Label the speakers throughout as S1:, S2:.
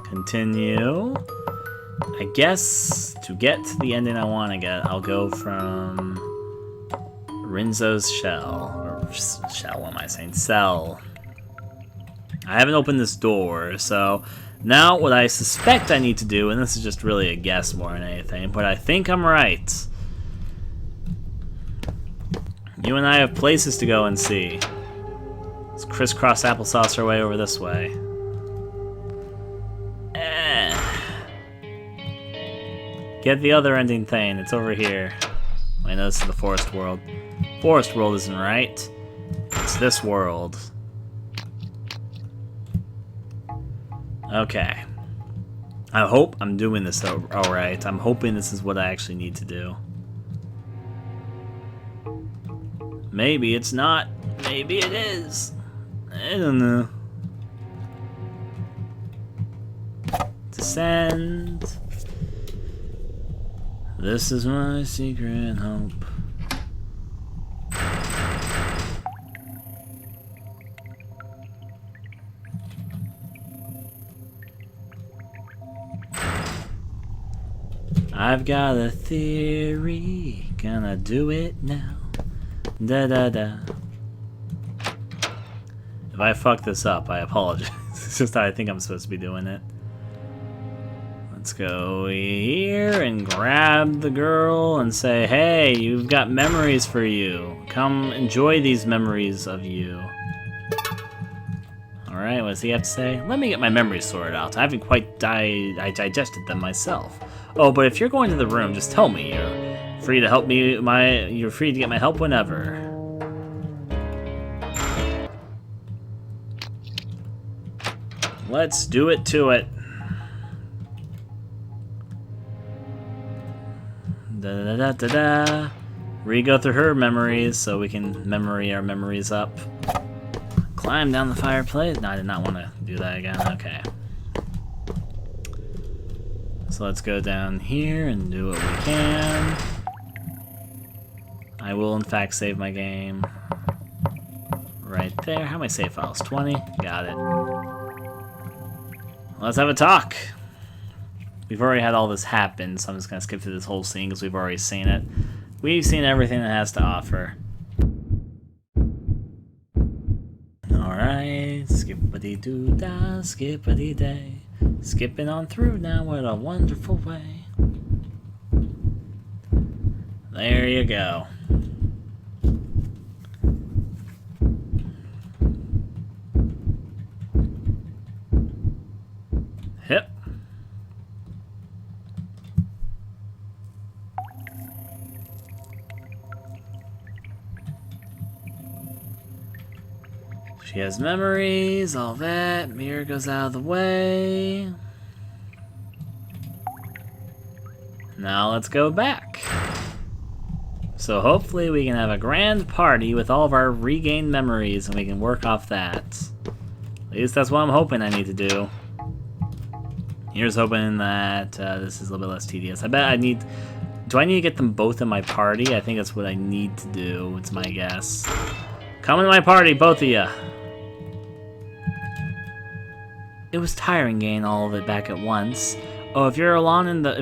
S1: Continue. I guess to get to the ending I want to get, I'll go from Rinzo's shell. Or shell, what am I saying? Cell. I haven't opened this door, so now what I suspect I need to do, and this is just really a guess more than anything, but I think I'm right. You and I have places to go and see. Let's crisscross applesauce our way over this way. Get the other ending thing. It's over here. Wait, no, this is the forest world. Forest world isn't right. It's this world. Okay. I hope I'm doing this alright. I'm hoping this is what I actually need to do. Maybe it's not. Maybe it is. I don't know. Descend. This is my secret hope. I've got a theory, gonna do it now. Da da da. If I fuck this up, I apologize. It's just how I think I'm supposed to be doing it. Let's go here and grab the girl and say, hey, you've got memories for you. Come enjoy these memories of you. Alright, what does he have to say? Let me get my memories sorted out. I haven't quite digested them myself. Oh, but if you're going to the room, just tell me. You're free to help me. You're free to get my help whenever. Let's do it to it. Da da da da da. Re-go through her memories so we can memory our memories up. Climb down the fireplace. No, I did not want to do that again. Okay. So let's go down here and do what we can. I will in fact save my game. Right there. How many save files? 20? Got it. Let's have a talk. We've already had all this happen, so I'm just going to skip through this whole scene because we've already seen it. We've seen everything it has to offer. Alright, skippity-doo-dah, skippity-day. Skipping on through now, what a wonderful way. There you go. Hip. She has memories, all that. Mirror goes out of the way. Now let's go back. So hopefully we can have a grand party with all of our regained memories and we can work off that. At least that's what I'm hoping I need to do. Here's hoping that this is a little bit less tedious. I bet I need... Do I need to get them both in my party? I think that's what I need to do. It's my guess. Come in my party, both of ya. It was tiring getting all of it back at once. Oh, if you're alone in that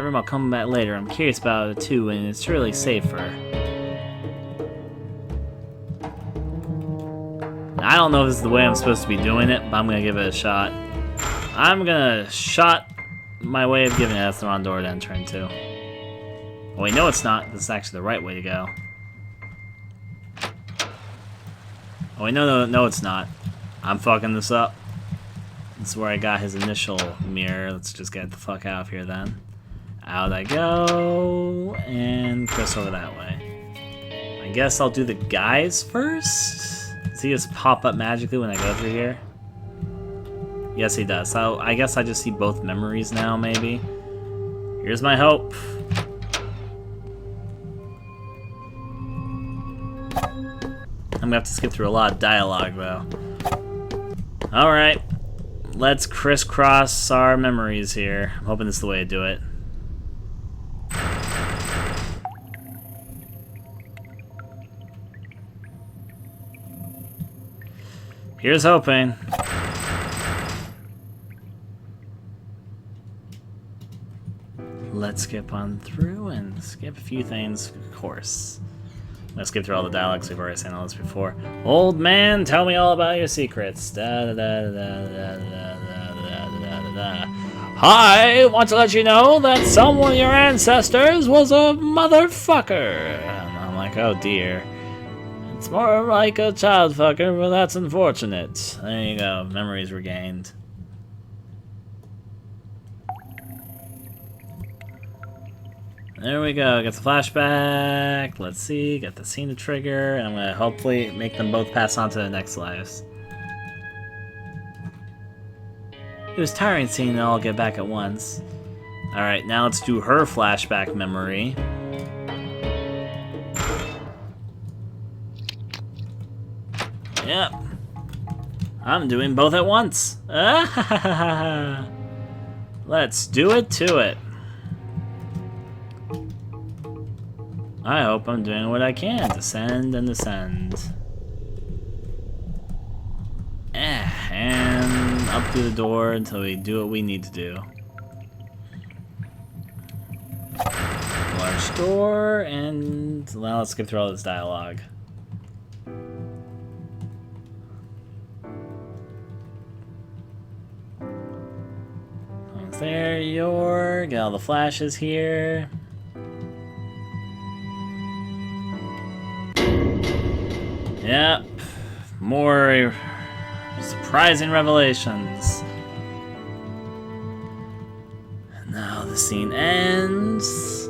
S1: room, I'll come back later. I'm curious about it too, and it's really safer. I don't know if this is the way I'm supposed to be doing it, but I'm gonna give it a shot. I'm gonna shot my way of giving it. That's the wrong door to enter into. Oh wait, no it's not. This is actually the right way to go. Oh wait, no it's not. I'm fucking this up. This is where I got his initial mirror. Let's just get the fuck out of here then. Out I go, and cross over that way. I guess I'll do the guys first? Does he just pop up magically when I go through here? Yes, he does. So I guess I just see both memories now, maybe. Here's my hope. I'm gonna have to skip through a lot of dialogue, though. Alright. Let's crisscross our memories here. I'm hoping this is the way to do it. Here's hoping. let's skip on through and skip a few things, of course. Let's skip through all the dialogues. We've already seen all this before. Old man, tell me all about your secrets. Da, da, da, da, da, da, da, da, da, da. I want to let you know that someone of your ancestors was a motherfucker. And I'm like, oh dear. It's more like a child fucker, but that's unfortunate. There you go. Memories regained. There we go, get the flashback, let's see, get the scene to trigger, and I'm gonna hopefully make them both pass on to the next lives. It was tiring seeing them all get back at once. Alright, now let's do her flashback memory. Yep. I'm doing both at once. Let's do it to it. I hope I'm doing what I can. Descend and descend. And up through the door until we do what we need to do. Large door, and now let's skip through all this dialogue. There you're, get all the flashes here. Yep, more surprising revelations. And now the scene ends.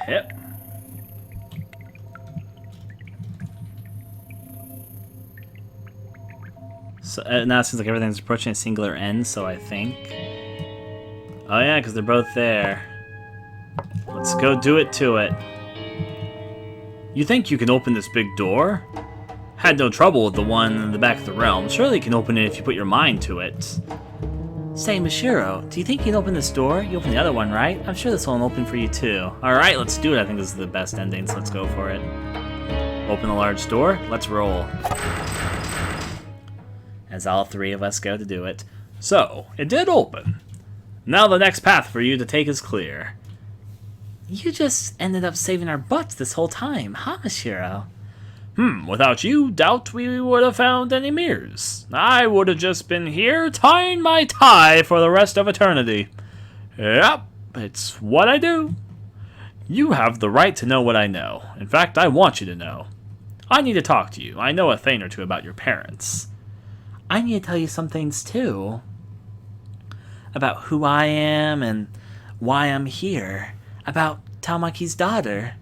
S1: Yep. So now it seems like everything's approaching a singular end, so I think... Oh yeah, because they're both there. Let's go do it to it. You think you can open this big door? Had no trouble with the one in the back of the realm. Surely you can open it if you put your mind to it. Say, Mishiro, do you think you can open this door? You opened the other one, right? I'm sure this one will open for you too. Alright, let's do it. I think this is the best ending, so let's go for it. Open the large door. Let's roll. As all three of us go to do it. So, it did open. Now the next path for you to take is clear. You just ended up saving our butts this whole time, huh, Mishiro? Without you, doubt we would have found any mirrors. I would have just been here tying my tie for the rest of eternity. Yep, it's what I do. You have the right to know what I know. In fact, I want you to know. I need to talk to you. I know a thing or two about your parents. I need to tell you some things, too. About who I am and why I'm here. About Tamaki's daughter.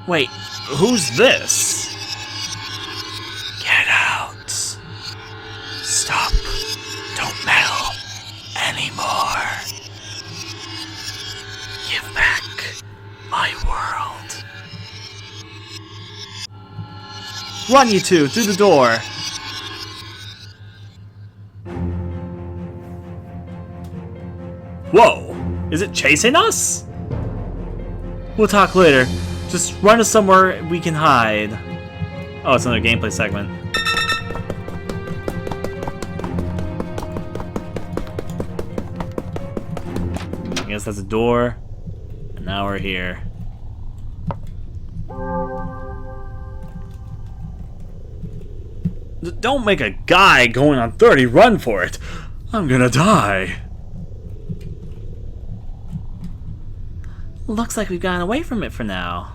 S1: Wait, who's this? Get out. Stop. Don't meddle anymore. Give back my world. Run, you two, through the door. Whoa! Is it chasing us? We'll talk later. Just run us somewhere we can hide. Oh, it's another gameplay segment. I guess that's a door. And now we're here. Don't make a guy going on 30 run for it. I'm gonna die. Looks like we've gotten away from it for now.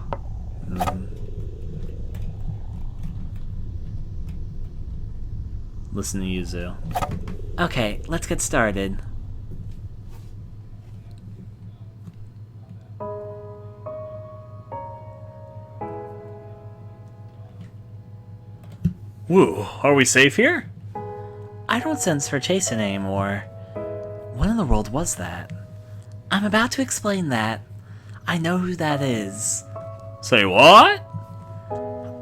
S1: Listen to Yuzu. Okay, let's get started. Woo, are we safe here? I don't sense her chasing anymore. What in the world was that? I'm about to explain that. I know who that is. Say what?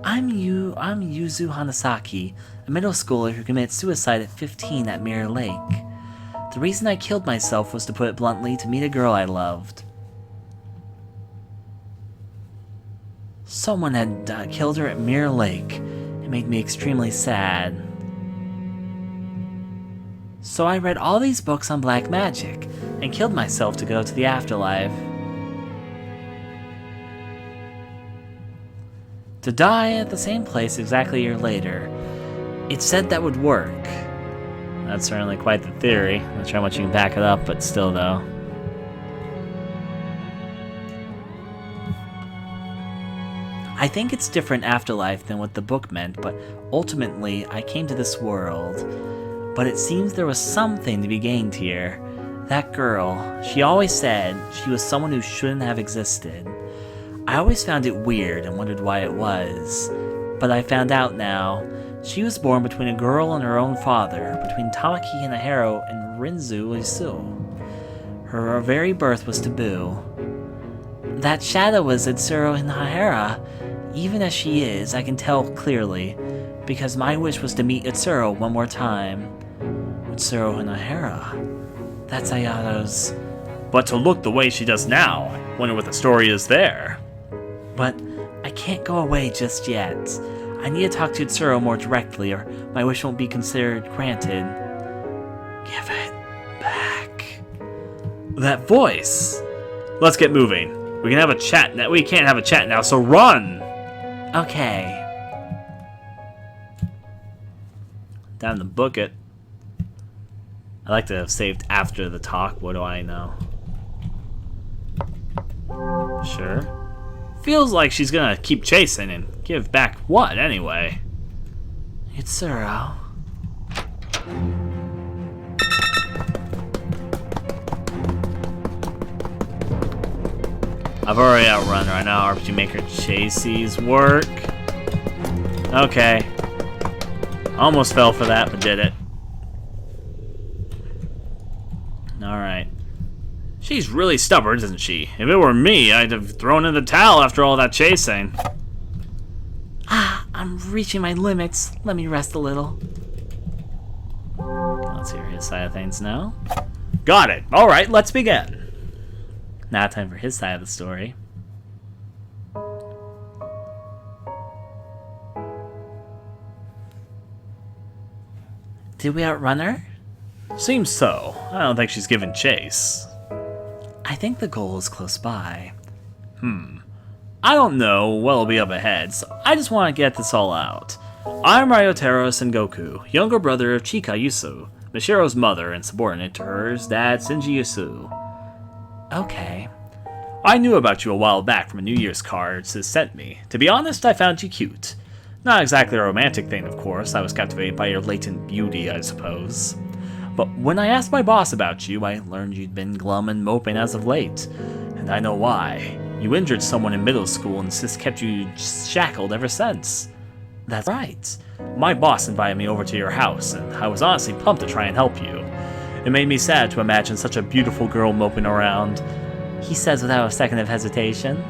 S1: I'm Yuzu Hanasaki, a middle schooler who committed suicide at 15 at Mirror Lake. The reason I killed myself was, to put it bluntly, to meet a girl I loved. Someone had killed her at Mirror Lake. It made me extremely sad. So I read all these books on black magic and killed myself to go to the afterlife. To die at the same place exactly a year later. It said that would work. That's certainly quite the theory. I'm not sure how much you can back it up, but still though. I think it's different afterlife than what the book meant, but ultimately I came to this world. But it seems there was something to be gained here. That girl, she always said she was someone who shouldn't have existed. I always found it weird and wondered why it was. But I found out now. She was born between a girl and her own father, between Tamaki Hinahiro and Rinzu Isu. Her very birth was taboo. That shadow was Itsuro Hinahira. Even as she is, I can tell clearly, because my wish was to meet Itsuro one more time. Itsuro Hinahira. That's Ayato's.
S2: But to look the way she does now, I wonder what the story is there.
S1: But I can't go away just yet. I need to talk to Itsuro more directly, or my wish won't be considered granted. Give it back.
S2: That voice! Let's get moving. We can have a chat now. We can't have a chat now, so run!
S1: Okay.
S2: Time to book it. I like to have saved after the talk. What do I know? Sure. Feels like she's gonna keep chasing and give back what, anyway?
S1: Itsuro.
S2: I've already outrun right now. RPG Maker chases work. Okay. Almost fell for that, but did it. Alright. She's really stubborn, isn't she? If it were me, I'd have thrown in the towel after all that chasing.
S1: I'm reaching my limits. Let me rest a little.
S2: Let's hear his side of things now. Got it. Alright, let's begin.
S1: Now time for his side of the story. Did we outrun her?
S2: Seems so. I don't think she's given chase.
S1: I think the goal is close by.
S2: I don't know what'll be up ahead, so I just want to get this all out. I'm Ryotaro Sengoku, younger brother of Chika Yuzu, Mishiro's mother and subordinate to her's dad Shinji Yuzu.
S1: Okay.
S2: I knew about you a while back from a New Year's card Sis sent me. To be honest, I found you cute. Not exactly a romantic thing, of course. I was captivated by your latent beauty, I suppose. But when I asked my boss about you, I learned you'd been glum and moping as of late. And I know why. You injured someone in middle school and Sis kept you shackled ever since.
S1: That's right.
S2: My boss invited me over to your house, and I was honestly pumped to try and help you. It made me sad to imagine such a beautiful girl moping around.
S1: He says without a second of hesitation.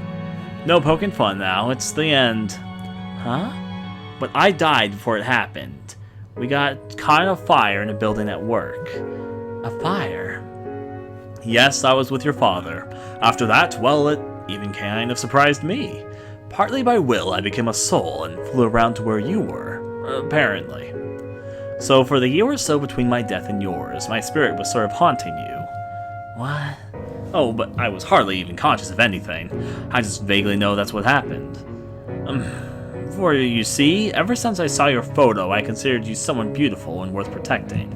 S2: No poking fun now, it's the end.
S1: Huh?
S2: But I died before it happened. We got caught in a fire in a building at work.
S1: A fire?
S2: Yes, I was with your father. After that, well, it even kind of surprised me. Partly by will, I became a soul and flew around to where you were, apparently. So for the year or so between my death and yours, my spirit was sort of haunting you.
S1: What?
S2: Oh, but I was hardly even conscious of anything. I just vaguely know that's what happened. For you see, ever since I saw your photo, I considered you someone beautiful and worth protecting.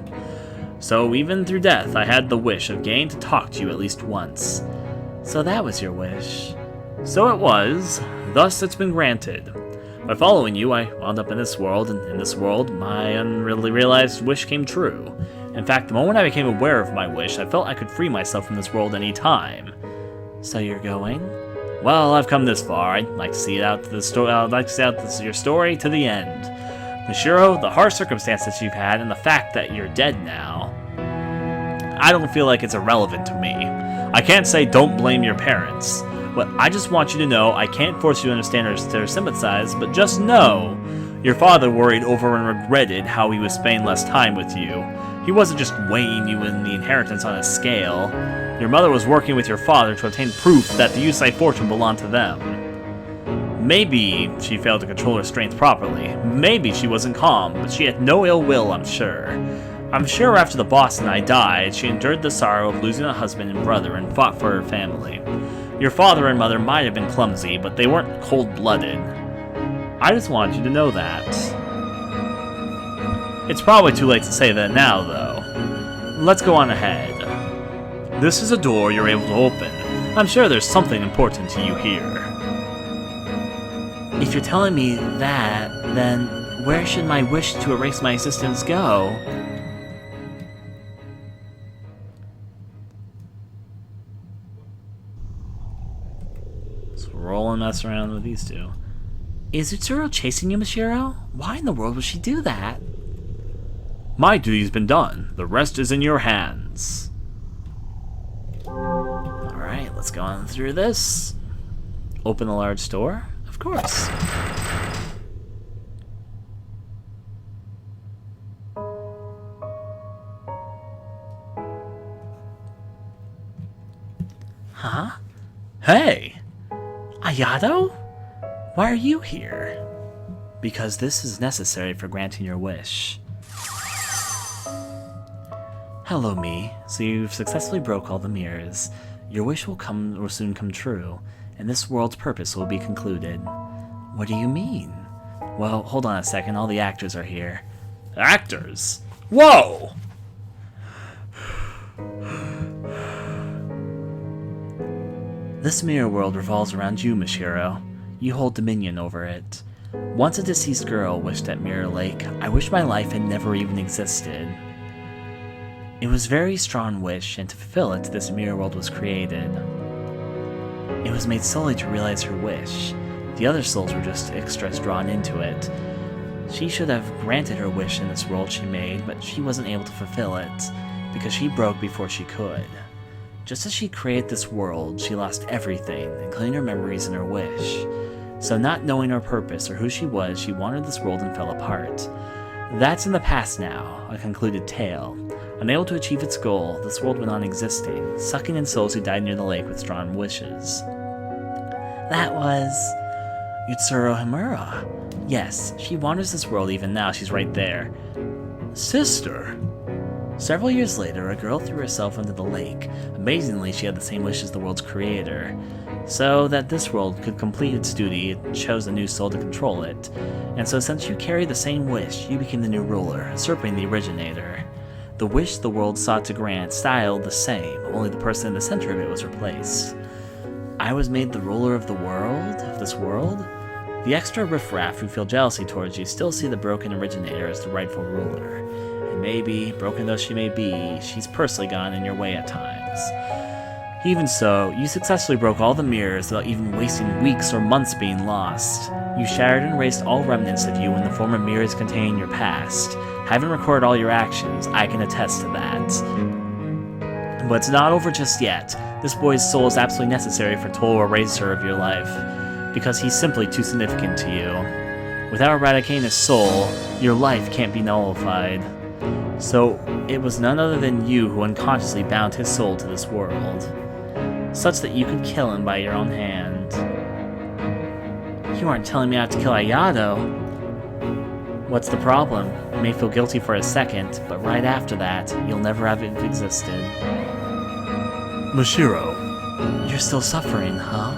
S2: So even through death, I had the wish of getting to talk to you at least once.
S1: So that was your wish?
S2: So it was. Thus it's been granted. By following you, I wound up in this world, and in this world, my unreally realized wish came true. In fact, the moment I became aware of my wish, I felt I could free myself from this world any time.
S1: So you're going?
S2: Well, I've come this far. I'd like to see it out to the story. I'd like to see out your story to the end. Mishiro, the harsh circumstances you've had, and the fact that you're dead now, I don't feel like it's irrelevant to me. I can't say don't blame your parents, but I just want you to know I can't force you to understand or sympathize, but just know your father worried over and regretted how he was spending less time with you. He wasn't just weighing you in the inheritance on a scale. Your mother was working with your father to obtain proof that the Usui fortune belonged to them. Maybe she failed to control her strength properly. Maybe she wasn't calm, but she had no ill will, I'm sure. I'm sure after the boss and I died, she endured the sorrow of losing a husband and brother and fought for her family. Your father and mother might have been clumsy, but they weren't cold-blooded. I just wanted you to know that. It's probably too late to say that now, though. Let's go on ahead. This is a door you're able to open. I'm sure there's something important to you here. If you're telling me that, then where should my wish to erase my existence go? Roll and mess around with these two. Is Utsuro chasing you, Mishiro? Why in the world would she do that? My duty's been done. The rest is in your hands. Alright, let's go on through this. Open the large door? Of course. Huh? Hey! Ayato? Why are you here? Because this is necessary for granting your wish. Hello, me. So you've successfully broke all the mirrors. Your wish will soon come true, and this world's purpose will be concluded. What do you mean? Well, hold on a second. All the actors are here. Actors? Whoa! This mirror world revolves around you, Mishiro. You hold dominion over it. Once a deceased girl wished at Mirror Lake, I wish my life had never even existed. It was a very strong wish, and to fulfill it, this mirror world was created. It was made solely to realize her wish. The other souls were just extras drawn into it. She should have granted her wish in this world she made, but she wasn't able to fulfill it, because she broke before she could. Just as she created this world, she lost everything, including her memories and her wish. So not knowing her purpose or who she was, she wandered this world and fell apart. That's in the past now, a concluded tale. Unable to achieve its goal, this world went on existing, sucking in souls who died near the lake with strong wishes. That was... Yutsuro Himura. Yes, she wanders this world even now, she's right there. Sister! Several years later, a girl threw herself into the lake. Amazingly, she had the same wish as the world's creator. So that this world could complete its duty, it chose a new soul to control it. And so since you carry the same wish, you became the new ruler, usurping the originator. The wish the world sought to grant styled the same, only the person in the center of it was replaced. I was made the ruler of the world? Of this world? The extra riffraff who feel jealousy towards you still see the broken originator as the rightful ruler. And maybe, broken though she may be, she's personally gotten in your way at times. Even so, you successfully broke all the mirrors without even wasting weeks or months being lost. You shattered and erased all remnants of you in the form of mirrors containing your past. Having recorded all your actions, I can attest to that. But it's not over just yet. This boy's soul is absolutely necessary for total eraser of your life, because he's simply too significant to you. Without eradicating his soul, your life can't be nullified. So, it was none other than you who unconsciously bound his soul to this world, such that you could kill him by your own hand. You aren't telling me I have to kill Ayato? What's the problem? You may feel guilty for a second, but right after that, you'll never have existed. Mishiro, you're still suffering, huh?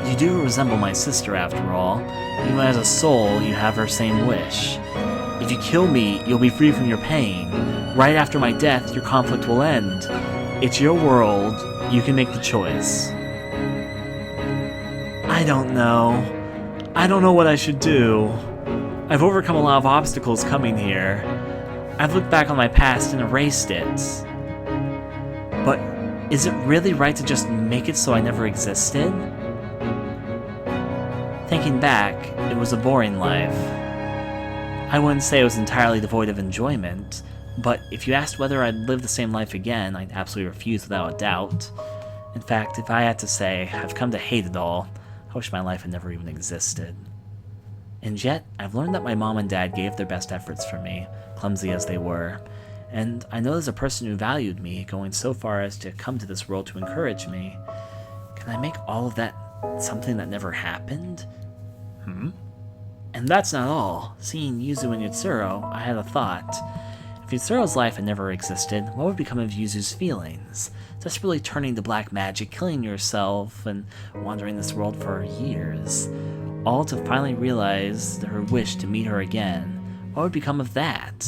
S2: You do resemble my sister after all. Even as a soul, you have her same wish. If you kill me, you'll be free from your pain. Right after my death, your conflict will end. It's your world. You can make the choice. I don't know. I don't know what I should do. I've overcome a lot of obstacles coming here. I've looked back on my past and erased it. But is it really right to just make it so I never existed? Thinking back, it was a boring life. I wouldn't say it was entirely devoid of enjoyment, but if you asked whether I'd live the same life again, I'd absolutely refuse without a doubt. In fact, if I had to say, I've come to hate it all. I wish my life had never even existed. And yet, I've learned that my mom and dad gave their best efforts for me, clumsy as they were. And I know there's a person who valued me, going so far as to come to this world to encourage me. Can I make all of that Something that never happened? And that's not all. Seeing Yuzu and Yutsuro, I had a thought. If Yutsuro's life had never existed, what would become of Yuzu's feelings? Desperately turning to black magic, killing yourself, and wandering this world for years. All to finally realize her wish to meet her again. What would become of that?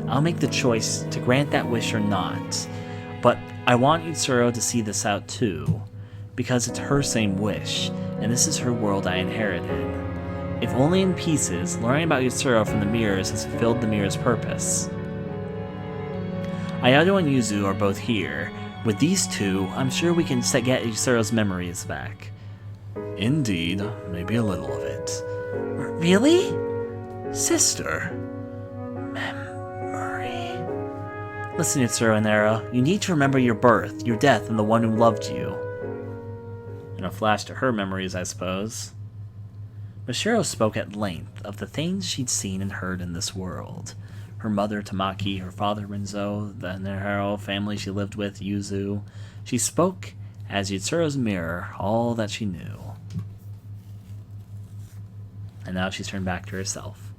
S2: I'll make the choice to grant that wish or not. But I want Yutsuro to see this out too. Because it's her same wish, and this is her world I inherited. If only in pieces, learning about Yutsuro from the mirrors has fulfilled the mirror's purpose. Ayato and Yuzu are both here. With these two, I'm sure we can get Yutsuro's memories back. Indeed, maybe a little of it. Really? Sister. Memory. Listen, Yutsuro and Ero, you need to remember your birth, your death, and the one who loved you. And a flash to her memories, I suppose. Mishiro spoke at length of the things she'd seen and heard in this world. Her mother, Tamaki, her father, Rinzo, the Nihiro family she lived with, Yuzu. She spoke as Yutsuro's mirror, all that she knew. And now she's turned back to herself.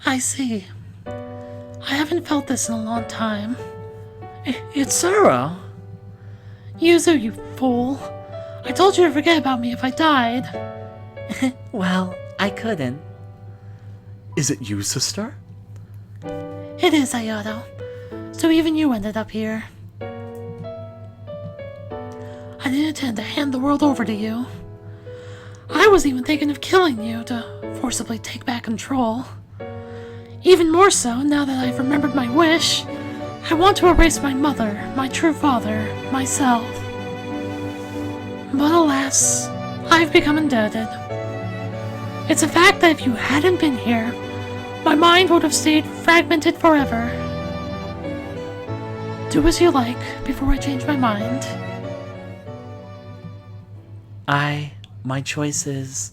S3: I see. I haven't felt this in a long time.
S2: Yutsuro?
S3: Yuzu, you fool. I told you to forget about me if I died.
S2: Well, I couldn't. Is it you, sister?
S3: It is, Ayato. So even you ended up here. I didn't intend to hand the world over to you. I was even thinking of killing you to forcibly take back control. Even more so now that I've remembered my wish. I want to erase my mother, my true father, myself. But alas, I've become indebted. It's a fact that if you hadn't been here, my mind would have stayed fragmented forever. Do as you like before I change my mind.
S2: My choice is...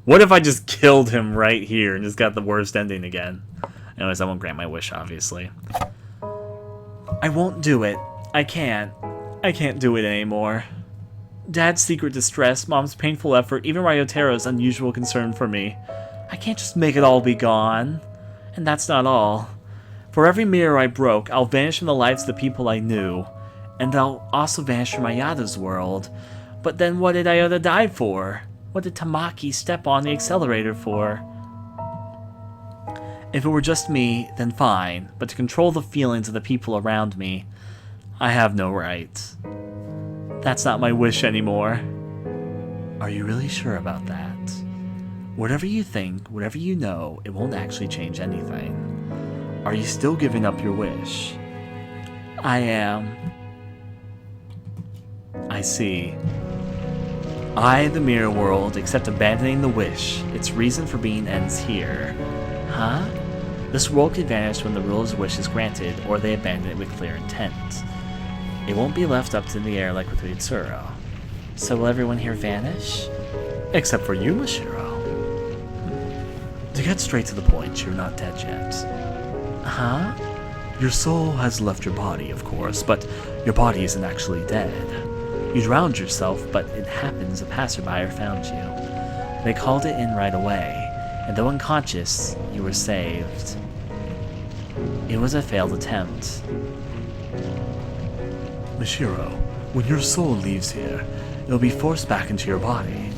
S2: What if I just killed him right here and just got the worst ending again? Anyways, I won't grant my wish, obviously. I won't do it. I can't. I can't do it anymore. Dad's secret distress, Mom's painful effort, even Ryotaro's unusual concern for me. I can't just make it all be gone. And that's not all. For every mirror I broke, I'll vanish from the lives of the people I knew. And I'll also vanish from Ayada's world. But then what did Ayada die for? What did Tamaki step on the accelerator for? If it were just me, then fine, but to control the feelings of the people around me, I have no right. That's not my wish anymore. Are you really sure about that? Whatever you think, whatever you know, it won't actually change anything. Are you still giving up your wish? I am. I see. I, the mirror world, accept abandoning the wish. Its reason for being ends here. Huh? This world could vanish when the ruler's wish is granted, or they abandon it with clear intent. It won't be left up to the air like with Ryotaro. So will everyone here vanish? Except for you, Mishiro. To get straight to the point, you're not dead yet. Huh? Your soul has left your body, of course, but your body isn't actually dead. You drowned yourself, but it happens a passerby found you. They called it in right away, and though unconscious, you were saved. It was a failed attempt. Mishiro, when your soul leaves here, it'll be forced back into your body.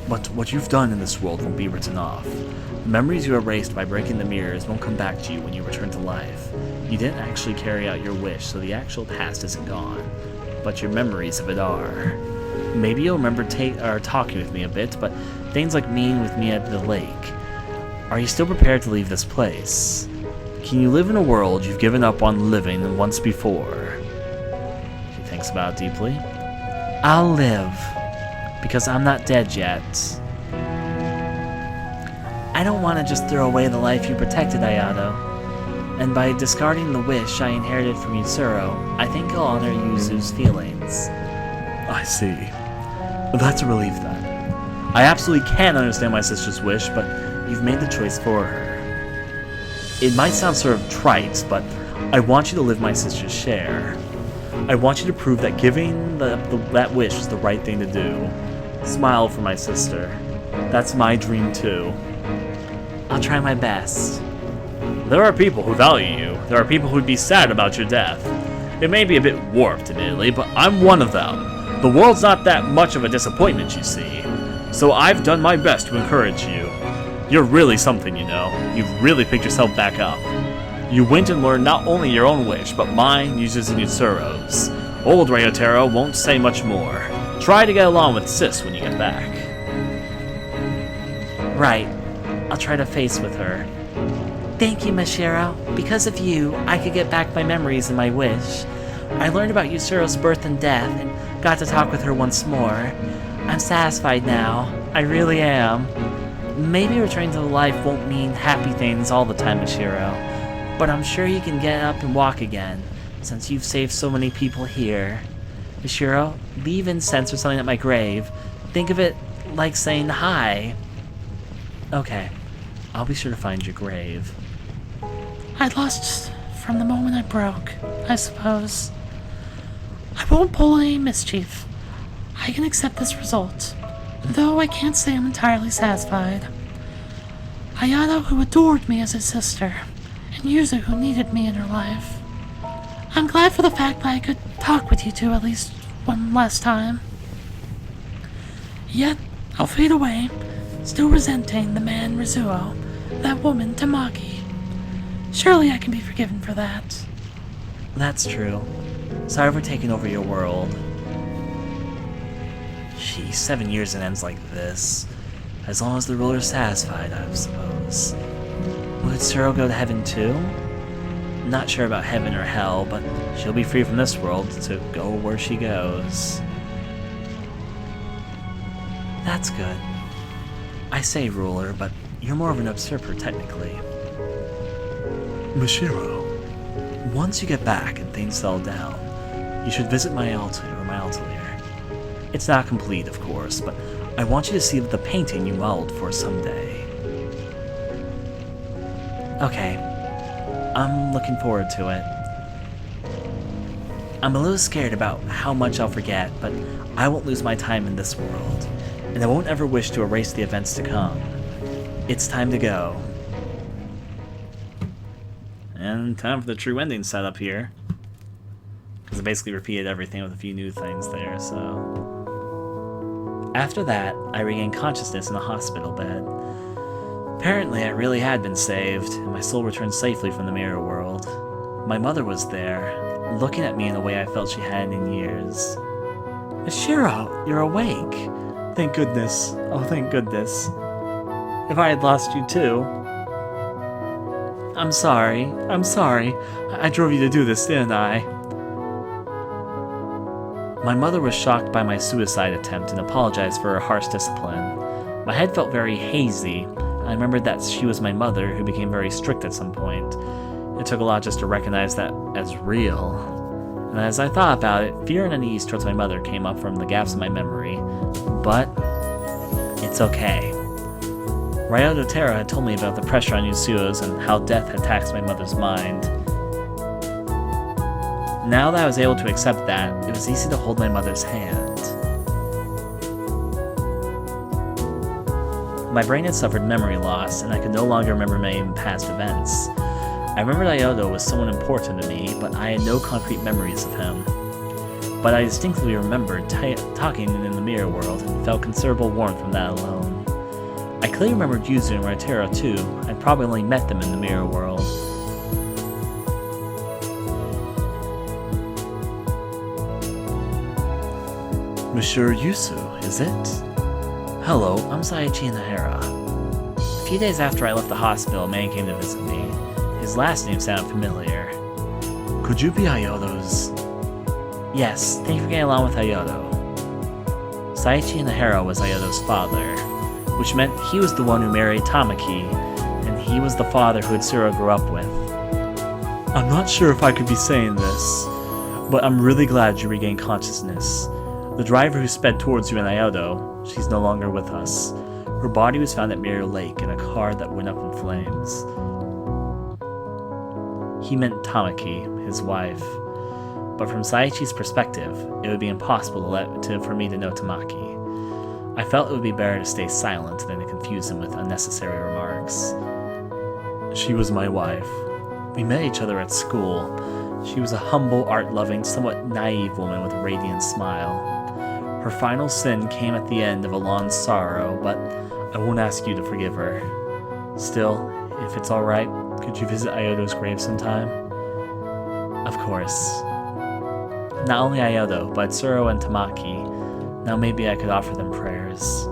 S2: But what you've done in this world won't be written off. The memories you erased by breaking the mirrors won't come back to you when you return to life. You didn't actually carry out your wish, so the actual past isn't gone. But your memories of it are. Maybe you'll remember talking with me a bit, but things like being with me at the lake. Are you still prepared to leave this place? Can you live in a world you've given up on living once before? She thinks about it deeply. I'll live, because I'm not dead yet. I don't want to just throw away the life you protected, Ayato. And by discarding the wish I inherited from Yutsuro, I think I'll honor Yuzu's feelings. I see. That's a relief then. I absolutely can understand my sister's wish, but you've made the choice for her. It might sound sort of trite, but I want you to live my sister's share. I want you to prove that giving that wish is the right thing to do. Smile for my sister. That's my dream too. I'll try my best. There are people who value you. There are people who'd be sad about your death. It may be a bit warped, admittedly, but I'm one of them. The world's not that much of a disappointment, you see. So I've done my best to encourage you. You're really something, you know. You've really picked yourself back up. You went and learned not only your own wish, but mine, Yuzu's, and Yutsuro's. Old Ryotaro won't say much more. Try to get along with Sis when you get back. Right. I'll try to face with her. Thank you, Mishiro. Because of you, I could get back my memories and my wish. I learned about Yutsuro's birth and death, and got to talk with her once more. I'm satisfied now. I really am. Maybe returning to life won't mean happy things all the time, Mishiro. But I'm sure you can get up and walk again, since you've saved so many people here. Mishiro, leave incense or something at my grave. Think of it like saying hi. Okay, I'll be sure to find your grave.
S3: I lost from the moment I broke, I suppose. I won't pull any mischief. I can accept this result, though I can't say I'm entirely satisfied. Ayato, who adored me as his sister, and Yuzu, who needed me in her life. I'm glad for the fact that I could talk with you two at least one last time. Yet, I'll fade away, still resenting the man Rizuo, that woman Tamaki. Surely I can be forgiven for that.
S2: That's true. Sorry for taking over your world. Geez, 7 years and ends like this. As long as the ruler's satisfied, I suppose. Would Tsuro go to heaven too? Not sure about heaven or hell, but she'll be free from this world to go where she goes. That's good. I say ruler, but you're more of an usurper technically. Mishiro, once you get back and things settle down, you should visit my altar or my atelier. It's not complete, of course, but I want you to see the painting you modeled for someday. Okay, I'm looking forward to it. I'm a little scared about how much I'll forget, but I won't lose my time in this world, and I won't ever wish to erase the events to come. It's time to go. And time for the true ending setup here. Because I basically repeated everything with a few new things there, so... After that, I regained consciousness in a hospital bed. Apparently, I really had been saved, and my soul returned safely from the mirror world. My mother was there, looking at me in a way I felt she hadn't in years. Mishiro, you're awake. Thank goodness. Oh, thank goodness. If I had lost you too... I'm sorry. I drove you to do this, didn't I? My mother was shocked by my suicide attempt and apologized for her harsh discipline. My head felt very hazy, and I remembered that she was my mother, who became very strict at some point. It took a lot just to recognize that as real. And as I thought about it, fear and unease towards my mother came up from the gaps in my memory. But it's okay. Ryotaro had told me about the pressure on Yuzu's and how death had taxed my mother's mind. Now that I was able to accept that, it was easy to hold my mother's hand. My brain had suffered memory loss, and I could no longer remember many past events. I remembered Ayato was someone important to me, but I had no concrete memories of him. But I distinctly remembered talking in the mirror world, and felt considerable warmth from that alone. I clearly remembered Yuzu and Ryotaro too. I'd probably only met them in the mirror world. Mishiro Usui, is it? Hello, I'm Saichi Nahara. A few days after I left the hospital, a man came to visit me. His last name sounded familiar. Could you be Ayado's? Yes, thank you for getting along with Ayato. Saichi Nahara was Ayado's father, which meant he was the one who married Tamaki, and he was the father who Tsuro grew up with. I'm not sure if I could be saying this, but I'm really glad you regained consciousness. The driver who sped towards you in Ayato, she's no longer with us. Her body was found at Mirror Lake in a car that went up in flames. He meant Tamaki, his wife. But from Saichi's perspective, it would be impossible for me to know Tamaki. I felt it would be better to stay silent than to confuse him with unnecessary remarks. She was my wife. We met each other at school. She was a humble, art-loving, somewhat naive woman with a radiant smile. Her final sin came at the end of a long sorrow, but I won't ask you to forgive her. Still, if it's alright, could you visit Iodo's grave sometime? Of course. Not only Iodo, but Tsuro and Tamaki. Now maybe I could offer them prayers.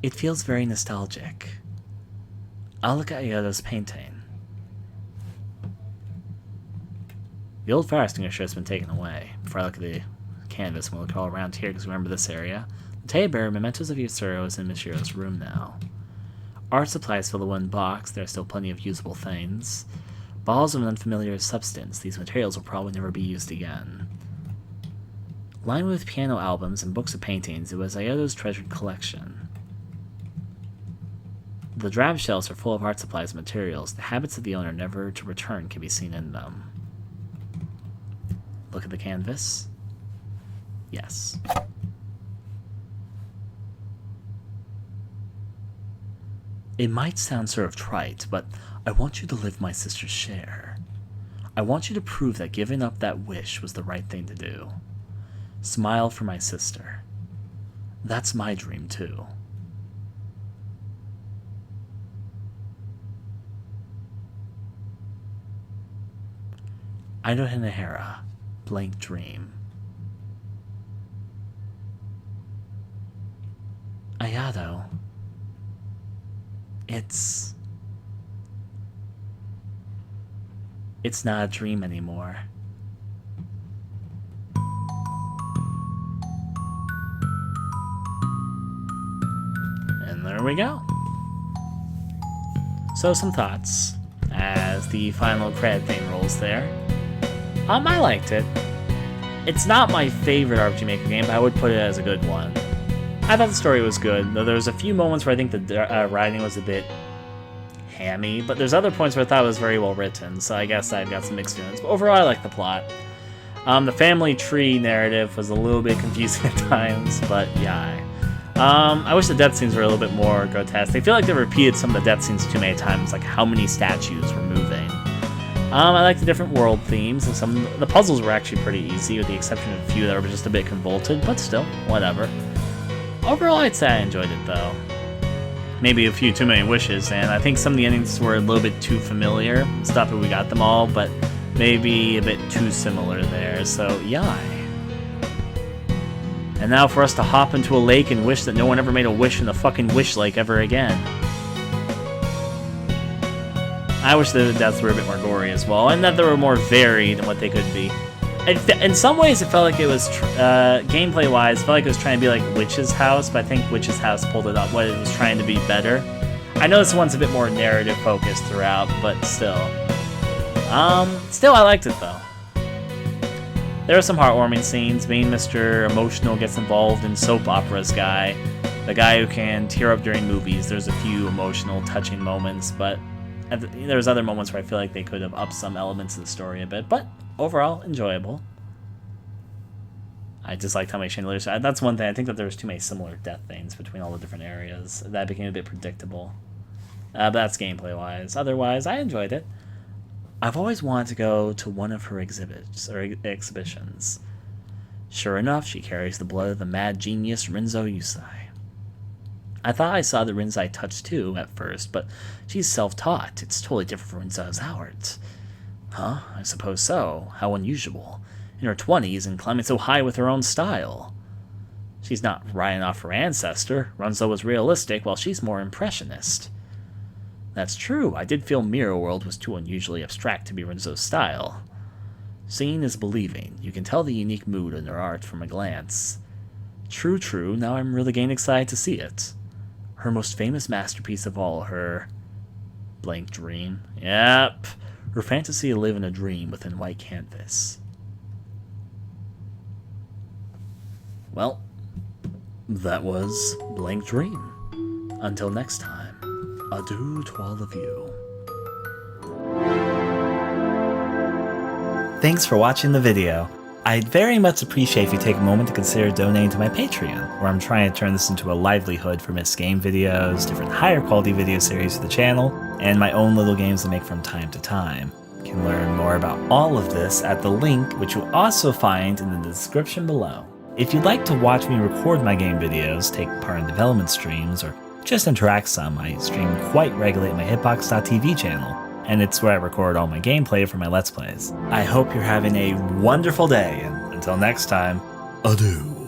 S2: It feels very nostalgic. I'll look at Iodo's painting. The old fire extinguisher has been taken away. Before I look at the canvas, I'm going to look all around here because remember this area. The teddy bear, mementos of Yuzu, is in Mishiro's room now. Art supplies fill the wooden box. There are still plenty of usable things. Balls of an unfamiliar substance. These materials will probably never be used again. Lined with piano albums and books of paintings, it was Iodo's treasured collection. The drab shelves are full of art supplies and materials. The habits of the owner never to return can be seen in them. Look at the canvas. Yes. It might sound sort of trite, but I want you to live my sister's share. I want you to prove that giving up that wish was the right thing to do. Smile for my sister. That's my dream, too. Ida Hinahara, Blank Dream. Ayado. It's not a dream anymore. And there we go. So some thoughts as the final credit thing rolls there. I liked it. It's not my favorite RPG Maker game, but I would put it as a good one. I thought the story was good, though there was a few moments where I think the writing was a bit hammy, but there's other points where I thought it was very well written, so I guess I've got some mixed feelings. But overall, I like the plot. The family tree narrative was a little bit confusing at times, but yeah. I wish the death scenes were a little bit more grotesque. I feel like they repeated some of the death scenes too many times, like how many statues were moving. I like the different world themes, and the puzzles were actually pretty easy, with the exception of a few that were just a bit convoluted, but still, whatever. Overall, I'd say I enjoyed it, though. Maybe a few too many wishes, and I think some of the endings were a little bit too familiar. Stop it, we got them all, but maybe a bit too similar there, so yai. And now for us to hop into a lake and wish that no one ever made a wish in the fucking Wish Lake ever again. I wish the deaths were a bit more gory as well, and that they were more varied in what they could be. In some ways, it felt like it was, gameplay-wise, it felt like it was trying to be like Witch's House, but I think Witch's House pulled it up, what it was trying to be better. I know this one's a bit more narrative-focused throughout, but still. Still, I liked it, though. There are some heartwarming scenes. Being Mr. Emotional gets involved in soap operas guy, the guy who can tear up during movies. There's a few emotional, touching moments, but there's other moments where I feel like they could have upped some elements of the story a bit, but overall, enjoyable. I just liked how many chandeliers. That's one thing. I think that there was too many similar death things between all the different areas. That became a bit predictable. But that's gameplay-wise. Otherwise, I enjoyed it. I've always wanted to go to one of her exhibitions. Sure enough, she carries the blood of the mad genius Rinzo Usui. I thought I saw the Rinzai touch too at first, but she's self-taught. It's totally different from Rinzo's art. Huh? I suppose so. How unusual. In her 20s and climbing so high with her own style. She's not writing off her ancestor. Rinzo was realistic, while she's more impressionist. That's true. I did feel Mirror World was too unusually abstract to be Rinzo's style. Seeing is believing. You can tell the unique mood in her art from a glance. True. Now I'm really getting excited to see it. Her most famous masterpiece of all, her blank dream. Yep. Her fantasy to live in a dream within white canvas. Well, That was Blank Dream. Until next time, adieu to all of you. Thanks for watching the video. I'd very much appreciate if you take a moment to consider donating to my Patreon, where I'm trying to turn this into a livelihood for missed game videos, different higher quality video series for the channel, and my own little games to make from time to time. You can learn more about all of this at the link, which you'll also find in the description below. If you'd like to watch me record my game videos, take part in development streams, or just interact some, I stream quite regularly at my Hitbox.tv channel, and it's where I record all my gameplay for my Let's Plays. I hope you're having a wonderful day, and until next time, adieu.